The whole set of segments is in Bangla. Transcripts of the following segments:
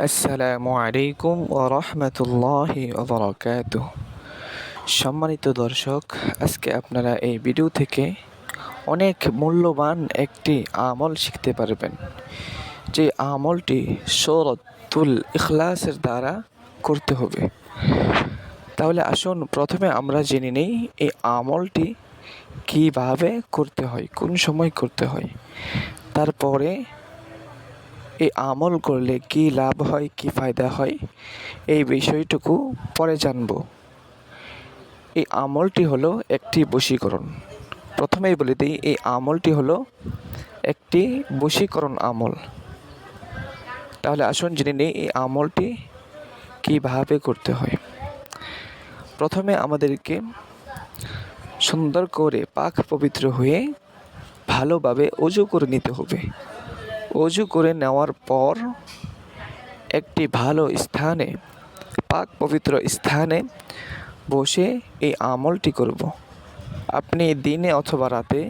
আসসালামু আলাইকুম ওয়া রাহমাতুল্লাহি ওয়া বারাকাতুহু। সম্মানিত দর্শক, আজকে আপনারা এই ভিডিও থেকে অনেক মূল্যবান একটি আমল শিখতে পারবেন, যে আমলটি সূরাতুল ইখলাসের দ্বারা করতে হবে। তাহলে আসুন প্রথমে আমরা জেনে নেই এই আমলটি কিভাবে করতে হয়, কোন সময় করতে হয়। তারপরে এই আমল করলে কি লাভ হয়, কি ফায়দা হয়, এই বিষয়টুকু পরে জানব। এই আমলটি হলো একটি বশীকরণ। প্রথমেই বলে দিই, এই আমলটি হলো একটি বশীকরণ আমল। তাহলে আসুন জেনে নিই এই আমলটি কিভাবে করতে হয়। প্রথমে আমাদেরকে সুন্দর করে পাক পবিত্র হয়ে ভালোভাবে ওযু করে নিতে হবে। ওযু করে নেওয়ার পর একটি ভালো স্থানে, পাক পবিত্র স্থানে বসে এই আমলটি করব। আপনি দিনে অথবা রাতে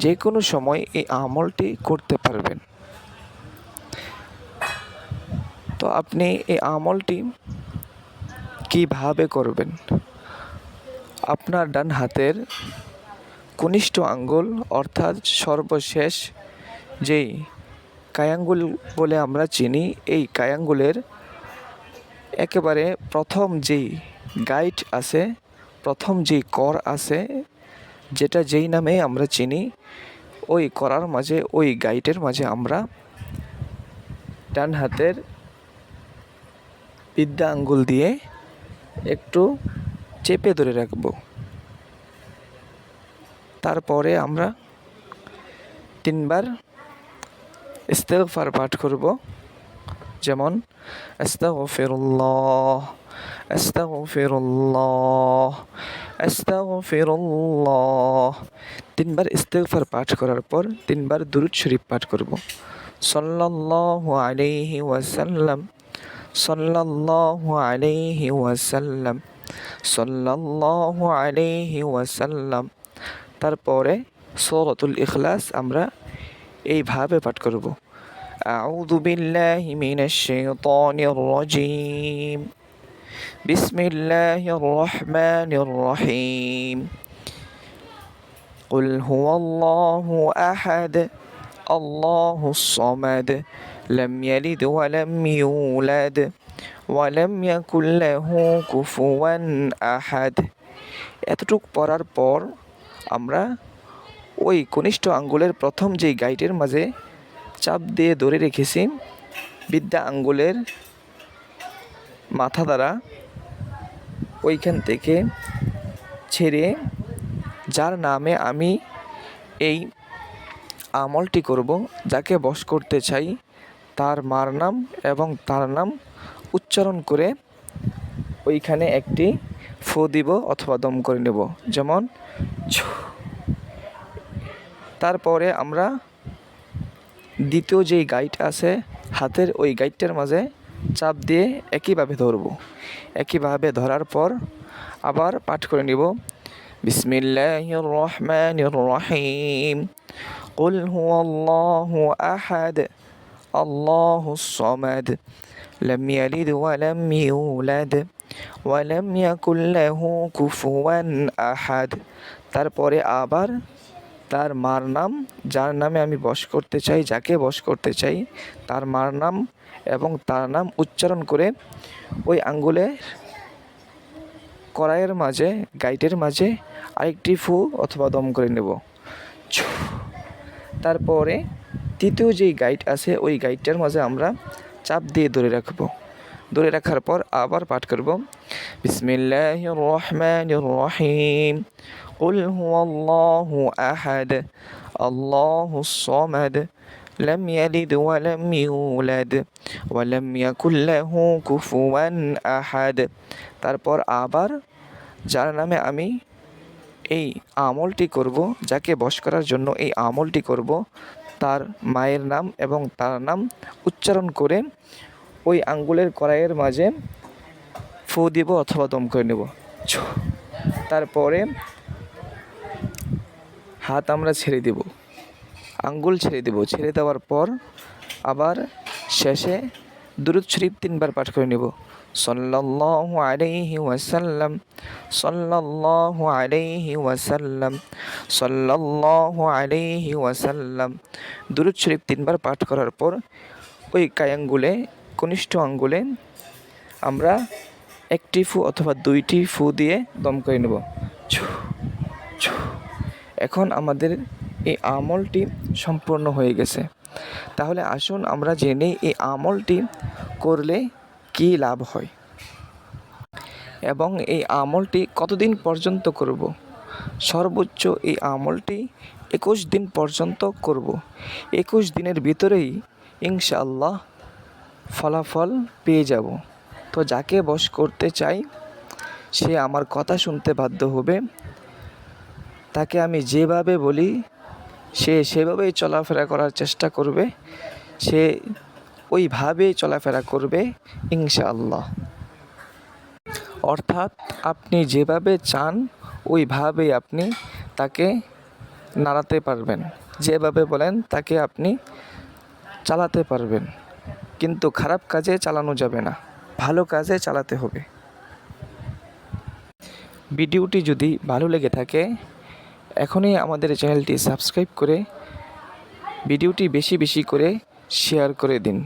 যে কোনো সময় এই আমলটি করতে পারবেন। তো আপনি এই আমলটি কিভাবে করবেন? আপনার ডান হাতের কনিষ্ঠ আঙ্গুল, অর্থাৎ সর্বশেষ যেই কায়াঙ্গুল বলে আমরা চিনি, এই কায়াঙ্গুলের একেবারে প্রথম যেই গাইড আছে, প্রথম যেই কর আছে, যেটা যেই নামে আমরা চিনি, ওই করার মাঝে, ওই গাইডের মাঝে আমরা ডান হাতের বিদ্যা আঙ্গুল দিয়ে একটু চেপে ধরে রাখব। তারপরে আমরা 3 বার ইস্তিগফার পাঠ করব, যেমন আস্তাগফিরুল্লাহ, আস্তাগফিরুল্লাহ, আস্তাগফিরুল্লাহ। 3 বার ইস্তিগফার পাঠ করার পর 3 বার দুরূদ শরীফ পাঠ করব। সাল্লাল্লাহু আলাইহি ওয়াসাল্লাম, সাল্লাল্লাহু আলাইহি ওয়াসাল্লাম, সাল্লাল্লাহু আলাইহি ওয়াসাল্লাম। তারপরে সূরাতুল ইখলাস আমরা এইভাবে পাঠ করব। আউযু বিল্লাহি মিনাশ শাইতানির রাজীম, বিসমিল্লাহির রহমানির রহিম। কুল হুয়াল্লাহু আহাদ, আল্লাহুস সামাদ, লাম ইয়ালিদ ওয়া লাম ইউলাদ ওয়া লাম ইয়াকুল লাহু কুফুয়ান আহাদ। এতটুক পড়ার পর আমরা ওই কনিষ্ঠ আঙ্গুলের প্রথম যেই গাইডের মাঝে চাপ দিয়ে ধরে রেখেছি, বিদ্যা আঙ্গুলের মাথা দ্বারা ওইখান থেকে ছেড়ে, যার নামে আমি এই আমলটি করব, যাকে বশ করতে চাই, তার মার নাম এবং তার নাম উচ্চারণ করে ওইখানে একটি ফু দিব অথবা দম করে নেব, যেমন ছু। তারপরে আমরা দ্বিতীয় যেই গাইড আছে হাতের, ওই গাইডটার মাঝে চাপ দিয়ে একইভাবে ধরব। একইভাবে ধরার পর আবার পাঠ করে নিব, বিসমিল্লাহির রহমানির রহিম। কুল হুয়াল্লাহু আহাদ, আল্লাহুস সামাদ, লাম ইয়ালিদ ওয়া লাম ইউলাদ ওয়া লাম ইয়াকুল লাহু কুফুয়ান আহাদ। তারপরে আবার তার মার নাম, যার নামে আমি বশ করতে চাই, যাকে বশ করতে চাই, তার মার নাম এবং তার নাম উচ্চারণ করে ওই আঙ্গুলের কড়াইয়ের মাঝে, গাইডের মাঝে আরেকটি ফু অথবা দম করে নেব। তারপরে তৃতীয় যেই গাইড আছে, ওই গাইডটার মাঝে আমরা চাপ দিয়ে ধরে রাখব। ধরে রাখার পর আবার পাঠ করব, বিসমিল্লাহির রহমানির রহিম। কুল হুয়াল্লাহু আহাদ, আল্লাহুস সামাদ, লাম ইয়ালিদ ওয়া লাম ইউলাদ ওয়া লাম ইয়াকুল লাহু কুফুয়ান আহাদ। তারপর আবার যার নামে আমি এই আমলটি করব, যাকে বশ করার জন্য এই আমলটি করব, তার মায়ের নাম এবং তার নাম উচ্চারণ করে ওই আঙ্গুলের কড়াইয়ের মাঝে ফু দিব অথবা দম করে নেব। তারপরে হাত আমরা ছেড়ে দেব, আঙ্গুল ছেড়ে দেব। ছেড়ে দেওয়ার পর আবার শেষে দুরূদ শরীফ 3 বার পাঠ করে নেব। সাল্লাল্লাহু আলাইহি ওয়াসাল্লাম, সাল্লাল্লাহু আলাইহি ওয়াসাল্লাম, সাল্লাল্লাহু আলাইহি ওয়াসাল্লাম। দুরূদ শরীফ 3 বার পাঠ করার পর ওই আঙ্গুলে, কনিষ্ঠ আঙ্গুলে আমরা 1টি ফু অথবা 2টি ফু দিয়ে দম করে নেব। এখন আমাদের এই আমলটি সম্পূর্ণ হয়ে গেছে। তাহলে আসুন আমরা জেনে এই আমলটি করলে কী লাভ হয় এবং এই আমলটি কতদিন পর্যন্ত করব। সর্বোচ্চ এই আমলটি 21 দিন পর্যন্ত করব। 21 দিনের ভিতরেই ইনশাআল্লাহ ফলাফল পেয়ে যাব। তো যাকে বশ করতে চাই সে আমার কথা শুনতে বাধ্য হবে। তাকে আমি যেভাবে বলি সে সেভাবেই চলাফেরা করার চেষ্টা করবে, সে ওইভাবেই চলাফেরা করবে ইনশাআল্লাহ। অর্থাৎ আপনি যেভাবে চান ওইভাবেই আপনি তাকে নাড়াতে পারবেন, যেভাবে বলেন তাকে আপনি চালাতে পারবেন। কিন্তু খারাপ কাজে চালানো যাবে না, ভালো কাজে চালাতে হবে। ভিডিওটি যদি ভালো লেগে থাকে এখনই আমাদের চ্যানেলটি সাবস্ক্রাইব করে ভিডিওটি বেশি বেশি করে শেয়ার করে দিন।